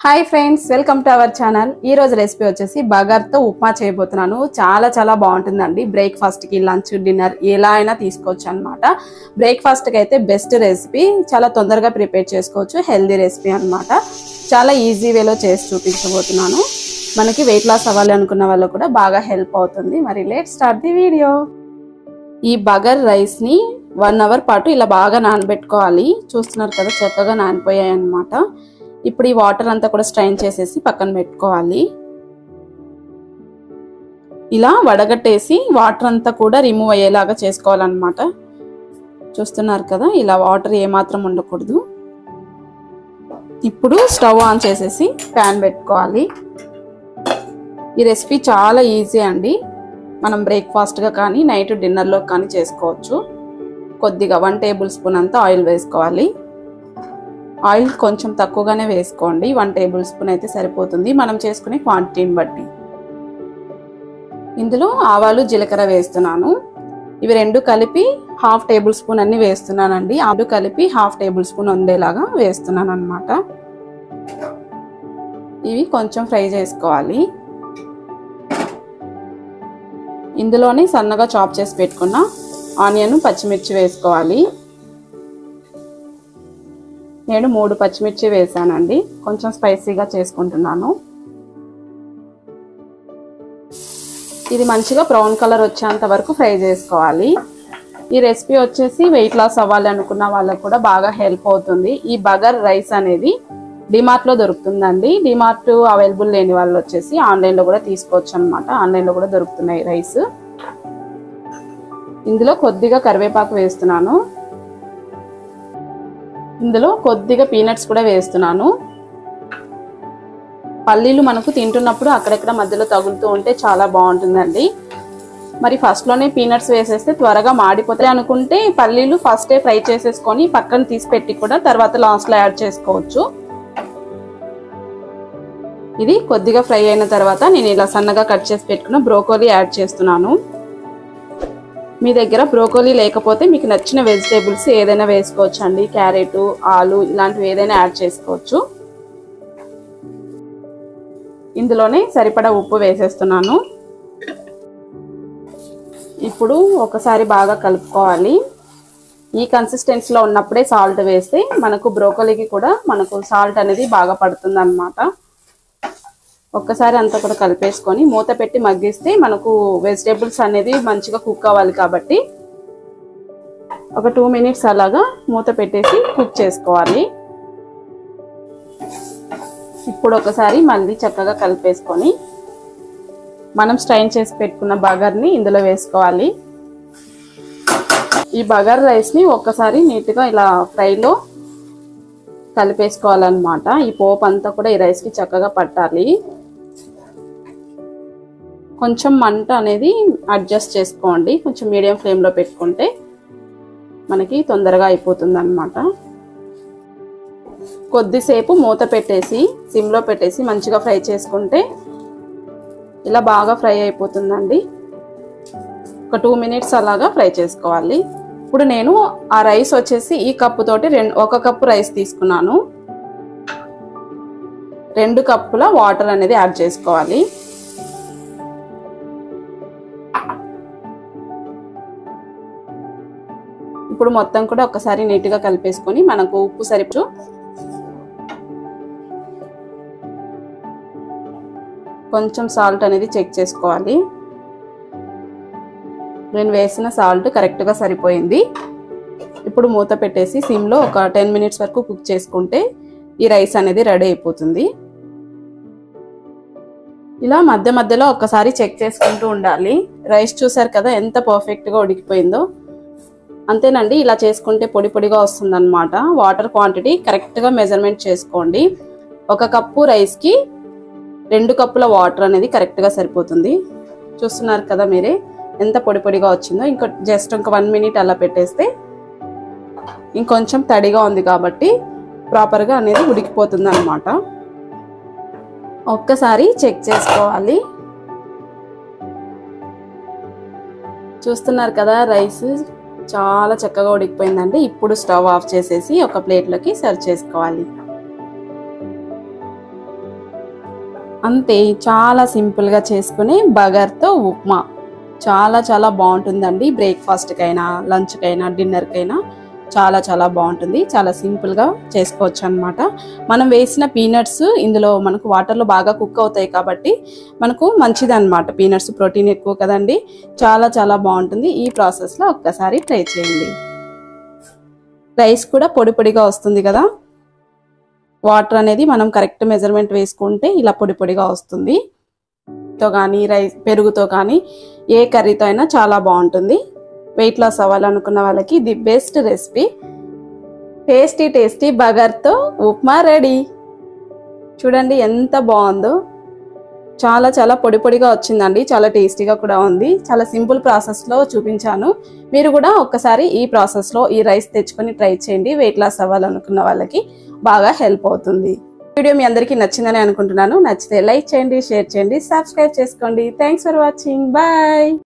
Hi friends, welcome to our channel. ఈ రోజు recipe వచ్చేసి బగర్తో ఉప్మా చేయబోతున్నాను. చాలా బాగుంటుందండి. బ్రేక్ఫాస్ట్కి, లంచ్, డిన్నర్ ఎలా అయినా తీసుకోవచ్చు అనమాట. బ్రేక్ఫాస్ట్కి అయితే బెస్ట్ రెసిపీ. చాలా తొందరగా ప్రిపేర్ చేసుకోవచ్చు. హెల్దీ రెసిపీ అనమాట. చాలా ఈజీ వేలో చేసి చూపించబోతున్నాను. మనకి వెయిట్ లాస్ అవ్వాలి అనుకున్న వాళ్ళు కూడా బాగా హెల్ప్ అవుతుంది. మరి లెట్స్ స్టార్ట్ ది వీడియో. ఈ బగర్ రైస్ని 1 అవర్ పాటు ఇలా బాగా నానబెట్టుకోవాలి. చూస్తున్నారు కదా, చక్కగా నానిపోయాయి అనమాట. ఇప్పుడు ఈ వాటర్ అంతా కూడా స్ట్రైన్ చేసేసి పక్కన పెట్టుకోవాలి. ఇలా వడగట్టేసి వాటర్ అంతా కూడా రిమూవ్ అయ్యేలాగా చేసుకోవాలన్నమాట. చూస్తున్నారు కదా, ఇలా వాటర్ ఏమాత్రం ఉండకూడదు. ఇప్పుడు స్టవ్ ఆన్ చేసేసి ప్యాన్ పెట్టుకోవాలి. ఈ రెసిపీ చాలా ఈజీ అండి. మనం బ్రేక్ఫాస్ట్గా కానీ నైట్ డిన్నర్లో కానీ చేసుకోవచ్చు. కొద్దిగా 1 టేబుల్ స్పూన్ అంతా ఆయిల్ వేసుకోవాలి. ఆయిల్ కొంచెం తక్కువగానే వేసుకోండి. 1 టేబుల్ స్పూన్ అయితే సరిపోతుంది మనం చేసుకునే క్వాంటిటీని బట్టి. ఇందులో ఆవాలు, జీలకర్ర వేస్తున్నాను. ఇవి రెండు కలిపి 1/2 టేబుల్ స్పూన్ అన్ని వేస్తున్నానండి. ఆలు కలిపి 1/2 టేబుల్ స్పూన్ ఉండేలాగా వేస్తున్నాను అనమాట. ఇవి కొంచెం ఫ్రై చేసుకోవాలి. ఇందులోనే సన్నగా చాప్ చేసి పెట్టుకున్న ఆనియన్, పచ్చిమిర్చి వేసుకోవాలి. నేను 3 పచ్చిమిర్చి వేసానండి. కొంచెం స్పైసీగా చేసుకుంటున్నాను. ఇది మంచిగా బ్రౌన్ కలర్ వచ్చేంత వరకు ఫ్రై చేసుకోవాలి. ఈ రెసిపీ వచ్చేసి వెయిట్ లాస్ అవ్వాలి అనుకున్న వాళ్ళకు కూడా బాగా హెల్ప్ అవుతుంది. ఈ బగర్ రైస్ అనేది డిమార్ట్లో దొరుకుతుందండి. డిమార్ట్ అవైలబుల్ లేని వాళ్ళు వచ్చేసి ఆన్లైన్లో కూడా తీసుకోవచ్చు అనమాట. ఆన్లైన్లో కూడా దొరుకుతున్నాయి రైస్. ఇందులో కొద్దిగా కరివేపాకు వేస్తున్నాను. ఇందులో కొద్దిగా పీనట్స్ కూడా వేస్తున్నాను. పల్లీలు మనకు తింటున్నప్పుడు అక్కడెక్కడ మధ్యలో తగులుతూ ఉంటే చాలా బాగుంటుందండి. మరి ఫస్ట్లోనే పీనట్స్ వేసేస్తే త్వరగా మాడిపోతాయి అనుకుంటే పల్లీలు ఫస్టే ఫ్రై చేసేసుకొని పక్కన తీసి పెట్టి కూడా తర్వాత లాస్ట్లో యాడ్ చేసుకోవచ్చు. ఇది కొద్దిగా ఫ్రై అయిన తర్వాత నేను ఇలా సన్నగా కట్ చేసి పెట్టుకున్న బ్రోకోలీ యాడ్ చేస్తున్నాను. మీ దగ్గర బ్రోకోలీ లేకపోతే మీకు నచ్చిన వెజిటేబుల్స్ ఏదైనా వేసుకోవచ్చు అండి. క్యారెట్, ఆలు ఇలాంటివి ఏదైనా యాడ్ చేసుకోవచ్చు. ఇందులోనే సరిపడా ఉప్పు వేసేస్తున్నాను. ఇప్పుడు ఒకసారి బాగా కలుపుకోవాలి. ఈ కన్సిస్టెన్సీలో ఉన్నప్పుడే సాల్ట్ వేస్తే మనకు బ్రోకోలీకి కూడా మనకు సాల్ట్ అనేది బాగా పడుతుంది అన్నమాట. ఒక్కసారి అంతా కూడా కలిపేసుకొని మూత పెట్టి మగ్గిస్తే మనకు వెజిటేబుల్స్ అనేది మంచిగా కుక్ అవ్వాలి కాబట్టి ఒక 2 మినిట్స్ అలాగా మూత పెట్టేసి కుక్ చేసుకోవాలి. ఇప్పుడు ఒకసారి మళ్ళీ చక్కగా కలిపేసుకొని మనం స్ట్రైన్ చేసి పెట్టుకున్న బగర్ని ఇందులో వేసుకోవాలి. ఈ బగర్ రైస్ని ఒక్కసారి నీట్గా ఇలా ఫ్రైలో కలిపేసుకోవాలన్నమాట. ఈ పోపు అంతా కూడా ఈ రైస్కి చక్కగా పట్టాలి. కొంచెం మంట అనేది అడ్జస్ట్ చేసుకోండి. కొంచెం మీడియం ఫ్లేమ్లో పెట్టుకుంటే మనకి తొందరగా అయిపోతుంది అన్నమాట. కొద్దిసేపు మూత పెట్టేసి సిమ్లో పెట్టేసి మంచిగా ఫ్రై చేసుకుంటే ఇలా బాగా ఫ్రై అయిపోతుందండి. ఒక 2 మినిట్స్ అలాగా ఫ్రై చేసుకోవాలి. ఇప్పుడు నేను ఆ రైస్ వచ్చేసి ఈ కప్పు తోటి 1 కప్పు రైస్ తీసుకున్నాను. 2 కప్పుల వాటర్ అనేది యాడ్ చేసుకోవాలి. ఇప్పుడు మొత్తం కూడా ఒకసారి నీట్గా కలిపేసుకొని మనకు ఉప్పు సరిపో కొంచెం సాల్ట్ అనేది చెక్ చేసుకోవాలి. నేను వేసిన సాల్ట్ కరెక్ట్గా సరిపోయింది. ఇప్పుడు మూత పెట్టేసి సిమ్లో ఒక 10 మినిట్స్ వరకు కుక్ చేసుకుంటే ఈ రైస్ అనేది రెడీ అయిపోతుంది. ఇలా మధ్య మధ్యలో ఒక్కసారి చెక్ చేసుకుంటూ ఉండాలి. రైస్ చూసారు కదా ఎంత పర్ఫెక్ట్గా ఉడికిపోయిందో. అంతేనండి, ఇలా చేసుకుంటే పొడి పొడిగా వస్తుంది అనమాట. వాటర్ క్వాంటిటీ కరెక్ట్గా మెజర్మెంట్ చేసుకోండి. 1 కప్పు రైస్కి 2 కప్పుల వాటర్ అనేది కరెక్ట్గా సరిపోతుంది. చూస్తున్నారు కదా మీరే ఎంత పొడి పొడిగా వచ్చిందో. జస్ట్ ఇంక 1 మినిట్ అలా పెట్టేస్తే ఇంకొంచెం తడిగా ఉంది కాబట్టి ప్రాపర్గా అనేది ఉడికిపోతుంది అనమాట. ఒక్కసారి చెక్ చేసుకోవాలి. చూస్తున్నారు కదా, రైస్ చాలా చక్కగా ఉడికిపోయిందండి. ఇప్పుడు స్టవ్ ఆఫ్ చేసేసి ఒక ప్లేట్లోకి సర్వ్ చేసుకోవాలి. అంతే, చాలా సింపుల్గా చేసుకుని బగార్తో ఉప్మా చాలా చాలా బాగుంటుందండి. బ్రేక్ఫాస్ట్కైనా, లంచ్కైనా, డిన్నర్కైనా చాలా చాలా బాగుంటుంది. చాలా సింపుల్గా చేసుకోవచ్చు అనమాట. మనం వేసిన పీనట్స్ ఇందులో మనకు వాటర్లో బాగా కుక్ అవుతాయి కాబట్టి మనకు మంచిది అనమాట. పీనట్స్ ప్రోటీన్ ఎక్కువ కదండి. చాలా చాలా బాగుంటుంది. ఈ ప్రాసెస్లో ఒక్కసారి ట్రై చేయండి. రైస్ కూడా పొడి పొడిగా వస్తుంది కదా. వాటర్ అనేది మనం కరెక్ట్ మెజర్మెంట్ వేసుకుంటే ఇలా పొడి పొడిగా వస్తుంది. తో కానీ పెరుగుతో కానీ ఏ కర్రీతో అయినా చాలా బాగుంటుంది. వెయిట్ లాస్ అవ్వాలనుకున్న వాళ్ళకి the best recipe. Tasty tasty బగార్తో ఉప్మా రెడీ. చూడండి ఎంత బాగుందో. చాలా చాలా పొడి పొడిగా వచ్చిందండి. చాలా టేస్టీగా కూడా ఉంది. చాలా సింపుల్ ప్రాసెస్లో చూపించాను. మీరు కూడా ఒక్కసారి ఈ ప్రాసెస్లో ఈ రైస్ తెచ్చుకొని ట్రై చేయండి. వెయిట్ లాస్ అవ్వాలనుకున్న వాళ్ళకి బాగా హెల్ప్ అవుతుంది. వీడియో మీ అందరికీ నచ్చిందని అనుకుంటున్నాను. నచ్చితే లైక్ చేయండి, షేర్ చేయండి, సబ్స్క్రైబ్ చేసుకోండి. Thanks for watching. బాయ్.